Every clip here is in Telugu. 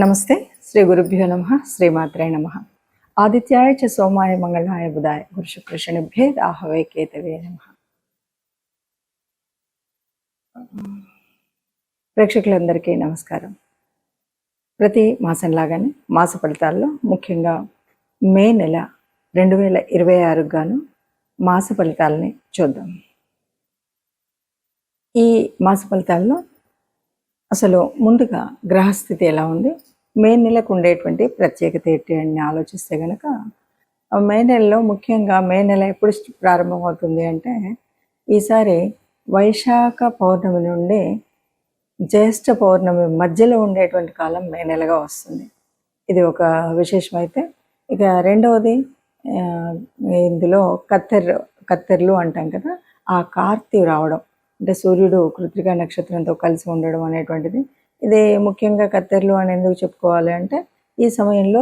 నమస్తే. శ్రీ గురుభ్యో నమః. శ్రీమాత్రే నమః. ఆదిత్యాయ చ సోమాయ మంగళాయ బుధాయ గురు శుక్ర శనిభ్యే రాహవే కేతవే నమః. ప్రేక్షకులందరికీ నమస్కారం. ప్రతి మాసం లాగానే మాస ఫలితాల్లో ముఖ్యంగా మే నెల 2026 గాను మాస ఫలితాలని చూద్దాం. ఈ మాస ఫలితాల్లో అసలు ముందుగా గ్రహస్థితి ఎలా ఉంది, మే నెలకు ఉండేటువంటి ప్రత్యేకత ఏంటి అని ఆలోచిస్తే కనుక, మే నెలలో ముఖ్యంగా మే నెల ఎప్పుడు ప్రారంభమవుతుంది అంటే, ఈసారి వైశాఖ పౌర్ణమి నుండి జ్యేష్ఠ పౌర్ణమి మధ్యలో ఉండేటువంటి కాలం మే నెలగా వస్తుంది. ఇది ఒక విశేషమైతే, ఇక రెండవది ఇందులో కత్తెర్లు అంటాం కదా, ఆ కార్తీ రావడం అంటే సూర్యుడు కృత్తికా నక్షత్రంతో కలిసి ఉండడం అనేటువంటిది. ఇది ముఖ్యంగా కత్తెర్లు అని ఎందుకు చెప్పుకోవాలి అంటే, ఈ సమయంలో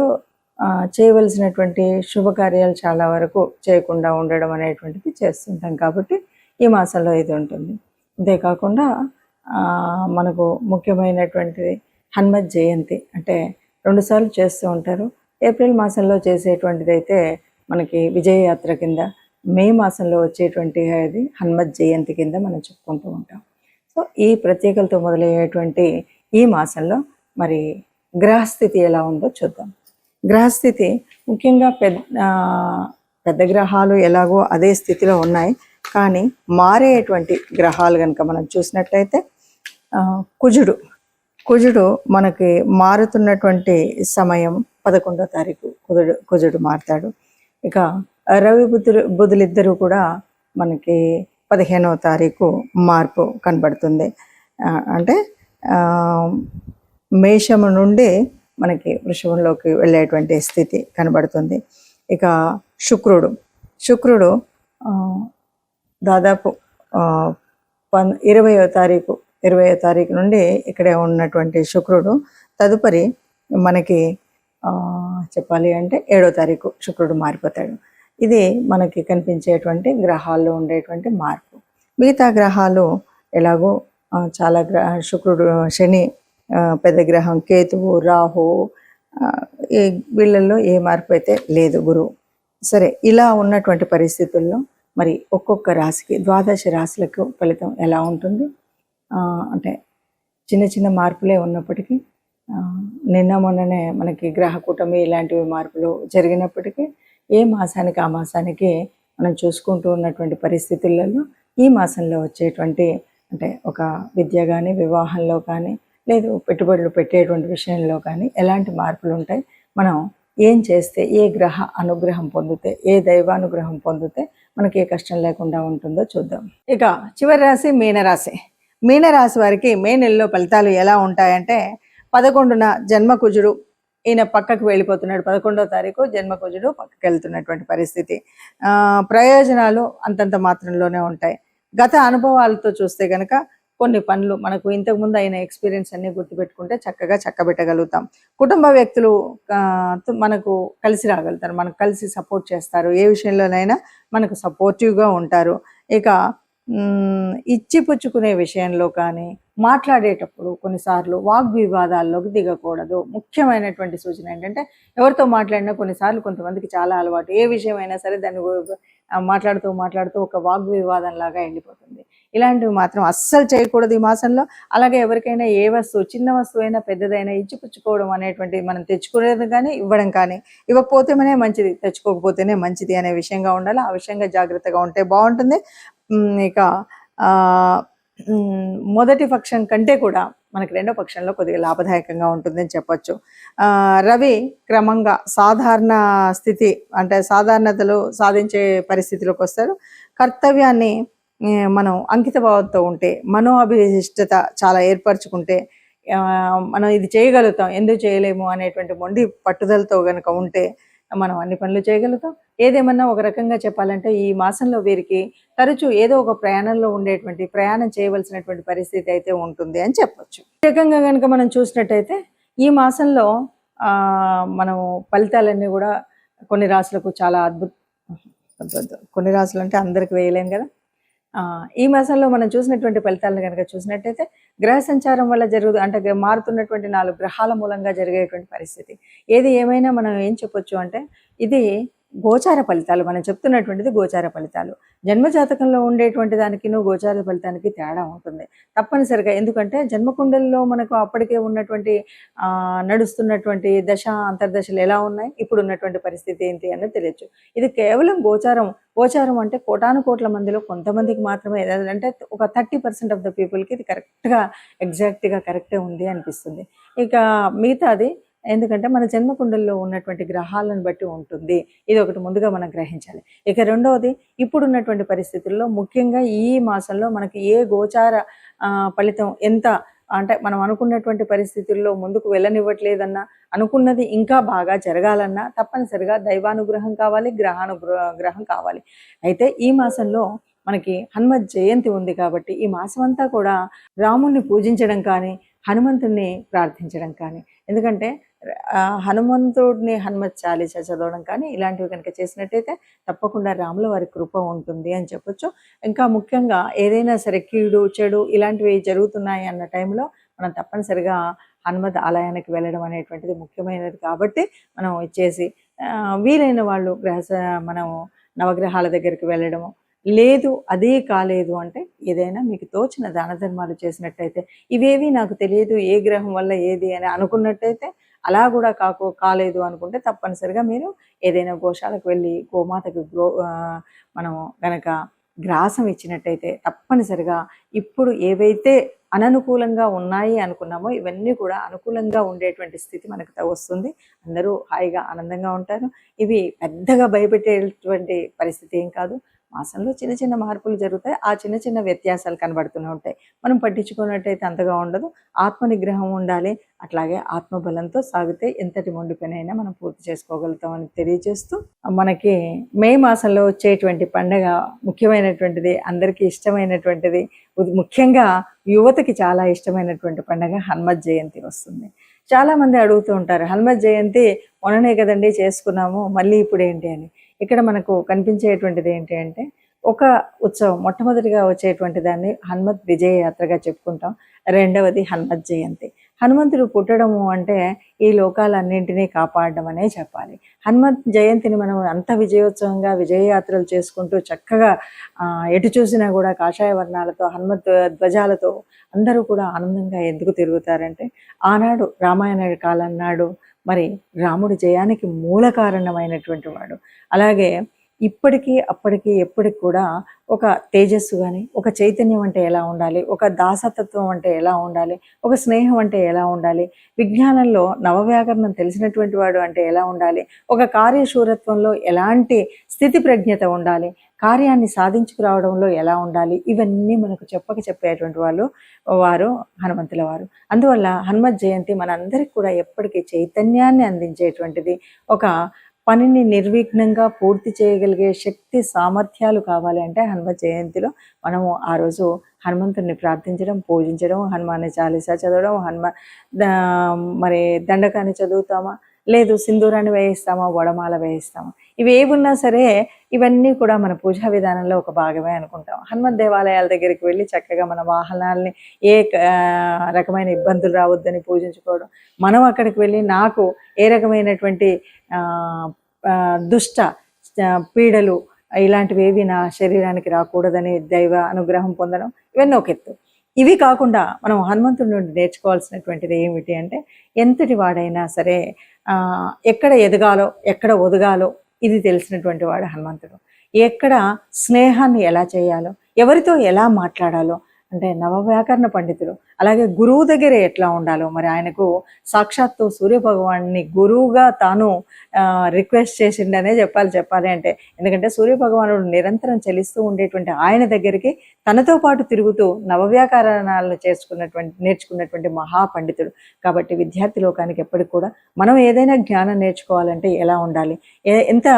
చేయవలసినటువంటి శుభకార్యాలు చాలా వరకు చేయకుండా ఉండడం అనేటువంటిది చేస్తుంటాం కాబట్టి ఈ మాసంలో ఇది ఉంటుంది. అంతేకాకుండా మనకు ముఖ్యమైనటువంటిది హనుమత్ జయంతి, అంటే 2 సార్లు చేస్తూ ఉంటారు. ఏప్రిల్ మాసంలో చేసేటువంటిది అయితే మనకి విజయయాత్ర కింద, మే మాసంలో వచ్చేటువంటి అది హనుమత్ జయంతి కింద మనం చెప్పుకుంటూ ఉంటాం. సో ఈ ప్రత్యేకలతో మొదలయ్యేటువంటి ఈ మాసంలో మరి గ్రహస్థితి ఎలా ఉందో చూద్దాం. గ్రహస్థితి ముఖ్యంగా పెద్ద గ్రహాలు ఎలాగో అదే స్థితిలో ఉన్నాయి, కానీ మారేటువంటి గ్రహాలు కనుక మనం చూసినట్లయితే కుజుడు మనకి మారుతున్నటువంటి సమయం 11వ తారీఖు కుజుడు మారుతాడు. ఇక రవి బుధులిద్దరూ కూడా మనకి 15వ తారీఖు మార్పు కనబడుతుంది. అంటే మేషము నుండి మనకి వృషభంలోకి వెళ్ళేటువంటి స్థితి కనబడుతుంది. ఇక శుక్రుడు దాదాపు 20వ తారీఖు నుండి ఇక్కడే ఉన్నటువంటి శుక్రుడు తదుపరి మనకి చెప్పాలి అంటే 7వ తారీఖు శుక్రుడు మారిపోతాడు. ఇది మనకి కనిపించేటువంటి గ్రహాల్లో ఉండేటువంటి మార్పు. మిగతా గ్రహాలు ఎలాగో చాలా శుక్రుడు, శని, పెద్ద గ్రహం కేతువు, రాహు, వీళ్ళల్లో ఏ మార్పు అయితే లేదు, గురువు. సరే, ఇలా ఉన్నటువంటి పరిస్థితుల్లో మరి ఒక్కొక్క రాశికి 12 రాశులకు ఫలితం ఎలా ఉంటుంది అంటే చిన్న చిన్న మార్పులే ఉన్నప్పటికీ, నిన్న మొన్ననే మనకి గ్రహ కూటమి ఇలాంటివి మార్పులు జరిగినప్పటికీ ఏ మాసానికి ఆ మాసానికి మనం చూసుకుంటూ ఉన్నటువంటి పరిస్థితులలో ఈ మాసంలో వచ్చేటువంటి అంటే ఒక విద్య కానీ, వివాహంలో కానీ, లేదు పెట్టుబడులు పెట్టేటువంటి విషయంలో కానీ ఎలాంటి మార్పులు ఉంటాయి, మనం ఏం చేస్తే, ఏ గ్రహ అనుగ్రహం పొందితే, ఏ దైవానుగ్రహం పొందితే మనకి ఏ కష్టం లేకుండా ఉంటుందో చూద్దాం. ఇక చివరి రాశి మీనరాశి. మీనరాశి వారికి మే నెలలో ఫలితాలు ఎలా ఉంటాయంటే, 11న జన్మకుజుడు ఈయన పక్కకు వెళ్ళిపోతున్నాడు. 11వ తారీఖు జన్మకుజుడు పక్కకు వెళ్తున్నటువంటి పరిస్థితి. ప్రయోజనాలు అంతంత మాత్రంలోనే ఉంటాయి. గత అనుభవాలతో చూస్తే కనుక కొన్ని పనులు మనకు ఇంతకుముందు అయిన ఎక్స్పీరియన్స్ అన్ని గుర్తుపెట్టుకుంటే చక్కగా చక్కబెట్టగలుగుతాం. కుటుంబ వ్యక్తులు మనకు కలిసి రాగలుగుతారు, మనకు కలిసి సపోర్ట్ చేస్తారు, ఏ విషయంలోనైనా మనకు సపోర్టివ్గా ఉంటారు. ఇక ఇచ్చిపుచ్చుకునే విషయంలో కానీ, మాట్లాడేటప్పుడు కొన్నిసార్లు వాగ్వివాదాల్లోకి దిగకూడదు. ముఖ్యమైనటువంటి సూచన ఏంటంటే, ఎవరితో మాట్లాడినా కొన్నిసార్లు కొంతమందికి చాలా అలవాటు, ఏ విషయమైనా సరే దాన్ని మాట్లాడుతూ ఒక వాగ్వివాదం లాగా వెళ్ళిపోతుంది. ఇలాంటివి మాత్రం అస్సలు చేయకూడదు ఈ మాసంలో. అలాగే ఎవరికైనా ఏ వస్తువు, చిన్న వస్తువైనా పెద్దదైనా ఇచ్చిపుచ్చుకోవడం అనేటువంటిది, మనం తెచ్చుకునేది కానీ ఇవ్వడం కానీ, ఇవ్వకపోతేనే మంచిది, తెచ్చుకోకపోతేనే మంచిది అనే విషయంగా ఉండాలి. ఆ విషయంగా జాగ్రత్తగా ఉంటే బాగుంటుంది. ఇక మొదటి పక్షం కంటే కూడా మనకి రెండో పక్షంలో కొద్దిగా లాభదాయకంగా ఉంటుందని చెప్పొచ్చు. రవి క్రమంగా సాధారణ స్థితి అంటే సాధారణతలు సాధించే పరిస్థితిలోకి వస్తారు. కర్తవ్యాన్ని మనం అంకిత భావంతో ఉంటే, మనోఅభిష్టత చాలా ఏర్పరచుకుంటే, మనం ఇది చేయగలుగుతాం, ఎందుకు చేయలేము అనేటువంటి మొండి పట్టుదలతో కనుక ఉంటే మనం అన్ని పనులు చేయగలుగుతాం. ఏదేమన్నా ఒక రకంగా చెప్పాలంటే ఈ మాసంలో వీరికి తరచూ ఏదో ఒక ప్రయాణం చేయవలసినటువంటి పరిస్థితి అయితే ఉంటుంది అని చెప్పొచ్చు. ఈ రకంగా కనుక మనం చూసినట్టయితే ఈ మాసంలో మనం ఫలితాలన్నీ కూడా కొన్ని రాశులకు చాలా కొన్ని రాశులు అంటే అందరికి వేయలేం కదా. ఈ మాసంలో మనం చూసినటువంటి ఫలితాలను కనుక చూసినట్టయితే గ్రహ సంచారం వల్ల అంటే మారుతున్నటువంటి 4 గ్రహాల మూలంగా జరిగేటువంటి పరిస్థితి. ఏది ఏమైనా మనం ఏం చెప్పొచ్చు అంటే ఇది గోచార ఫలితాలు. మనం చెప్తున్నటువంటిది గోచార ఫలితాలు. జన్మజాతకంలో ఉండేటువంటి దానికిను గోచార ఫలితానికి తేడా ఉంటుంది తప్పనిసరిగా. ఎందుకంటే జన్మకుండలిలో మనకు అప్పటికే ఉన్నటువంటి నడుస్తున్నటువంటి దశ అంతర్దశలు ఎలా ఉన్నాయి, ఇప్పుడు ఉన్నటువంటి పరిస్థితి ఏంటి అన్నది తెలియచ్చు. ఇది కేవలం గోచారం. గోచారం అంటే కోటాను కోట్ల మందిలో కొంతమందికి మాత్రమే, అంటే ఒక 30% ఆఫ్ ద పీపుల్కి ఇది కరెక్ట్గా ఎగ్జాక్ట్గా కరెక్టే ఉంది అనిపిస్తుంది. ఇక మిగతాది ఎందుకంటే మన జన్మకుండల్లో ఉన్నటువంటి గ్రహాలను బట్టి ఉంటుంది. ఇది ఒకటి ముందుగా మనం గ్రహించాలి. ఇక రెండవది, ఇప్పుడున్నటువంటి పరిస్థితుల్లో ముఖ్యంగా ఈ మాసంలో మనకి ఏ గోచార ఫలితం ఎంత అంటే మనం అనుకున్నటువంటి పరిస్థితుల్లో ముందుకు వెళ్ళనివ్వట్లేదన్నా, అనుకున్నది ఇంకా బాగా జరగాలన్నా తప్పనిసరిగా దైవానుగ్రహం కావాలి, గ్రహం కావాలి. అయితే ఈ మాసంలో మనకి హనుమత్ జయంతి ఉంది కాబట్టి ఈ మాసం అంతా కూడా రాముణ్ణి పూజించడం కానీ, హనుమంతుణ్ణి ప్రార్థించడం కానీ, ఎందుకంటే హనుమంతుడిని హనుమత్ చాలీస చదవడం కానీ ఇలాంటివి కనుక చేసినట్టయితే తప్పకుండా రాముల వారి కృప ఉంటుంది అని చెప్పొచ్చు. ఇంకా ముఖ్యంగా ఏదైనా సరే కీడు చెడు ఇలాంటివి జరుగుతున్నాయి అన్న టైంలో మనం తప్పనిసరిగా హనుమత్ ఆలయానికి వెళ్ళడం అనేటువంటిది ముఖ్యమైనది. కాబట్టి మనం ఇచ్చేసి వీలైన వాళ్ళు మనం నవగ్రహాల దగ్గరికి వెళ్ళడము, లేదు అదే కాలేదు అంటే ఏదైనా మీకు తోచిన దాన ధర్మాలు చేసినట్టయితే, ఇవేవి నాకు తెలియదు ఏ గ్రహం వల్ల ఏది అని అనుకున్నట్టయితే, అలా కూడా కాలేదు అనుకుంటే తప్పనిసరిగా మీరు ఏదైనా గోశాలకు వెళ్ళి గోమాతకి మనము గనక గ్రాసం ఇచ్చినట్టయితే తప్పనిసరిగా ఇప్పుడు ఏవైతే అననుకూలంగా ఉన్నాయి అనుకున్నామో ఇవన్నీ కూడా అనుకూలంగా ఉండేటువంటి స్థితి మనకు వస్తుంది. అందరూ హాయిగా ఆనందంగా ఉంటారు. ఇవి పెద్దగా భయపెట్టేటువంటి పరిస్థితి ఏం కాదు. మాసంలో చిన్న చిన్న మార్పులు జరుగుతాయి. ఆ చిన్న చిన్న వ్యత్యాసాలు కనబడుతూనే ఉంటాయి. మనం పట్టించుకున్నట్టయితే అంతగా ఉండదు. ఆత్మ నిగ్రహం ఉండాలి. అట్లాగే ఆత్మబలంతో సాగితే ఎంతటి మొండి పనైనా మనం పూర్తి చేసుకోగలుగుతామని తెలియజేస్తూ, మనకి మే మాసంలో వచ్చేటువంటి పండగ ముఖ్యమైనటువంటిది, అందరికీ ఇష్టమైనటువంటిది, ముఖ్యంగా యువతకి చాలా ఇష్టమైనటువంటి పండగ హనుమత్ జయంతి వస్తుంది. చాలామంది అడుగుతూ ఉంటారు, హనుమత్ జయంతి మొన్ననే కదండి చేసుకున్నాము, మళ్ళీ ఇప్పుడు ఏంటి అని. ఇక్కడ మనకు కనిపించేటువంటిది ఏంటి అంటే, ఒక ఉత్సవం మొట్టమొదటిగా వచ్చేటువంటి దాన్ని హనుమత్ విజయ యాత్రగా చెప్పుకుంటాం. రెండవది హనుమత్ జయంతి. హనుమంతుడు పుట్టడము అంటే ఈ లోకాలన్నింటినీ కాపాడడం అనే చెప్పాలి. హనుమత్ జయంతిని మనం అంత విజయోత్సవంగా విజయయాత్రలు చేసుకుంటూ చక్కగా ఎటు చూసినా కూడా కాషాయ వర్ణాలతో హనుమత్ ధ్వజాలతో అందరూ కూడా ఆనందంగా ఎందుకు తిరుగుతారంటే, ఆనాడు రామాయణ కాలం నాడు మరి రాముడి జయానికి మూల కారణమైనటువంటి వాడు. అలాగే ఇప్పటికీ అప్పటికి ఎప్పటికి కూడా ఒక తేజస్సు కానీ, ఒక చైతన్యం అంటే ఎలా ఉండాలి, ఒక దాసతత్వం అంటే ఎలా ఉండాలి, ఒక స్నేహం అంటే ఎలా ఉండాలి, విజ్ఞానంలో నవవ్యాకరణం తెలిసినటువంటి వాడు అంటే ఎలా ఉండాలి, ఒక కార్యశూరత్వంలో ఎలాంటి స్థితి ప్రజ్ఞత ఉండాలి, కార్యాన్ని సాధించుకురావడంలో ఎలా ఉండాలి, ఇవన్నీ మనకు చెప్పేటువంటి వారు హనుమంతుల వారు. అందువల్ల హనుమత్ జయంతి మనందరికీ కూడా ఎప్పటికీ చైతన్యాన్ని అందించేటువంటిది. ఒక పనిని నిర్విఘ్నంగా పూర్తి చేయగలిగే శక్తి సామర్థ్యాలు కావాలి అంటే హనుమత్ జయంతిలో మనము ఆ రోజు హనుమంతుడిని ప్రార్థించడం, పూజించడం, హనుమాన్ చాలీసా చదవడం, మరి దండకాన్ని చదువుతామా, లేదు సింధూరాన్ని వేయిస్తామా, వడమాల వేయిస్తామా, ఇవి ఏమున్నా సరే ఇవన్నీ కూడా మన పూజా విధానంలో ఒక భాగమే అనుకుంటాం. హనుమత్ దేవాలయాల దగ్గరికి వెళ్ళి చక్కగా మన వాహనాల్ని ఏ రకమైన ఇబ్బందులు రావద్దని పూజించుకోవడం, మనం అక్కడికి వెళ్ళి నాకు ఏ రకమైనటువంటి దుష్ట పీడలు ఇలాంటివి ఏవి నా శరీరానికి రాకూడదని దైవ అనుగ్రహం పొందడం, ఇవన్నీ ఒక ఎత్తు. ఇవి కాకుండా మనం హనుమంతుడి నుండి నేర్చుకోవాల్సినటువంటిది ఏమిటి అంటే, ఎంతటి వాడైనా సరే ఎక్కడ ఎదగాలో ఎక్కడ ఒదగాలో ఇది తెలిసినటువంటి వాడు హనుమంతుడు. ఎక్కడ స్నేహాన్ని ఎలా చేయాలో, ఎవరితో ఎలా మాట్లాడాలో, అంటే నవవ్యాకరణ పండితులు. అలాగే గురువు దగ్గర ఎట్లా ఉండాలో, మరి ఆయనకు సాక్షాత్తు సూర్యభగవాన్ని గురువుగా తాను రిక్వెస్ట్ చేసిండనే చెప్పాలి అంటే, ఎందుకంటే సూర్యభగవానుడు నిరంతరం చలిస్తూ ఉండేటువంటి ఆయన దగ్గరికి తనతో పాటు తిరుగుతూ నవవ్యాకరణాలను నేర్చుకున్నటువంటి మహాపండితుడు. కాబట్టి విద్యార్థి లోకానికి ఎప్పటికి కూడా మనం ఏదైనా జ్ఞానం నేర్చుకోవాలంటే ఎలా ఉండాలి, ఎంత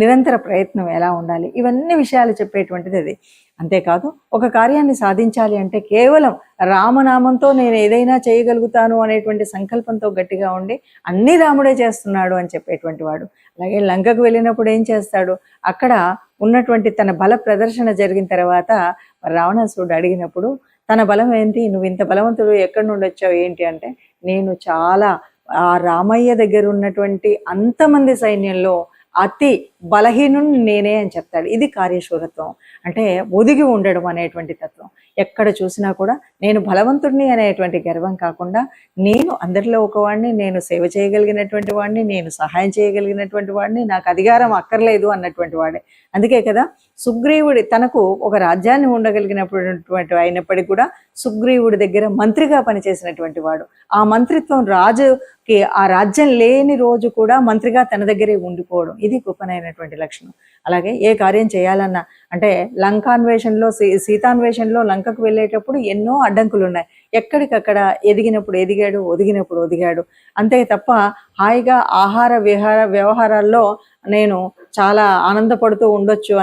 నిరంతర ప్రయత్నం ఎలా ఉండాలి, ఇవన్నీ విషయాలు చెప్పేటువంటిది అది. అంతేకాదు ఒక కార్యాన్ని సాధించాలి అంటే కేవలం రామనామంతో నేను ఏదైనా చేయగలుగుతాను అనేటువంటి సంకల్పంతో గట్టిగా ఉండి అన్నీ రాముడే చేస్తున్నాడు అని చెప్పేటువంటి వాడు. అలాగే లంకకు వెళ్ళినప్పుడు ఏం చేస్తాడు, అక్కడ ఉన్నటువంటి తన బల ప్రదర్శన జరిగిన తర్వాత రావణాసురుడు అడిగినప్పుడు తన బలం ఏంటి, నువ్వు ఇంత బలవంతుడు ఎక్కడి నుండి వచ్చావు ఏంటి అంటే, నేను చాలా ఆ రామయ్య దగ్గర ఉన్నటువంటి అంతమంది సైన్యంలో అతి బలహీనుని నేనే అని చెప్తాడు. ఇది కార్యశూరత్వం అంటే ఒదిగి ఉండడం అనేటువంటి తత్వం. ఎక్కడ చూసినా కూడా నేను బలవంతుడిని అనేటువంటి గర్వం కాకుండా, నేను అందరిలో ఒకవాడిని, నేను సేవ చేయగలిగినటువంటి వాడిని, నేను సహాయం చేయగలిగినటువంటి వాడిని, నాకు అధికారం అక్కర్లేదు అన్నటువంటి వాడే. అందుకే కదా సుగ్రీవుడి తనకు ఒక రాజ్యాన్ని ఉండగలిగినటువంటి అయినప్పటికీ కూడా సుగ్రీవుడి దగ్గర మంత్రిగా పనిచేసినటువంటి వాడు. ఆ మంత్రిత్వం రాజుకి ఆ రాజ్యం లేని రోజు కూడా మంత్రిగా తన దగ్గరే ఉండిపోవడం, ఇది గొప్పనైనటువంటి లక్షణం. అలాగే ఏ కార్యం చేయాలన్నా అంటే లంకాన్వేషణలో సీతాన్వేషణలో లంకకు వెళ్ళేటప్పుడు ఎన్నో అడ్డంకులు ఉన్నాయి. ఎక్కడికక్కడ ఎదిగినప్పుడు ఎదిగాడు, ఒదిగినప్పుడు ఒదిగాడు. అంతే తప్ప హాయిగా ఆహార వ్యవహారాల్లో నేను చాలా ఆనందపడుతూ ఉండొచ్చు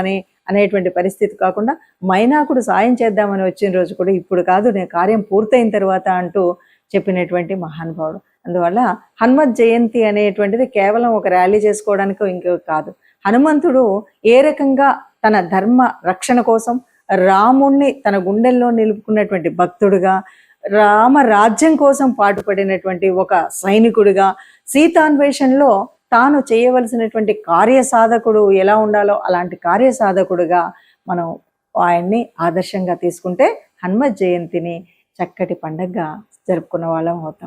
అనేటువంటి పరిస్థితి కాకుండా, మైనాకుడు సాయం చేద్దామని వచ్చిన రోజు కూడా ఇప్పుడు కాదు, నేను కార్యం పూర్తయిన తర్వాత అంటూ చెప్పినటువంటి మహానుభావుడు. అందువల్ల హనుమత్ జయంతి అనేటువంటిది కేవలం ఒక ర్యాలీ చేసుకోవడానికి ఇంకో కాదు. హనుమంతుడు ఏ రకంగా తన ధర్మ రక్షణ కోసం రాముణ్ణి తన గుండెల్లో నిలుపుకున్నటువంటి భక్తుడుగా, రామ రాజ్యం కోసం పాటుపడినటువంటి ఒక సైనికుడిగా, సీతాన్వేషణలో తాను చేయవలసినటువంటి కార్యసాధకుడు ఎలా ఉండాలో అలాంటి కార్యసాధకుడుగా మనం ఆయన్ని ఆదర్శంగా తీసుకుంటే హనుమత్ జయంతిని చక్కటి పండగగా జరుపుకున్న వాళ్ళం అవుతాం.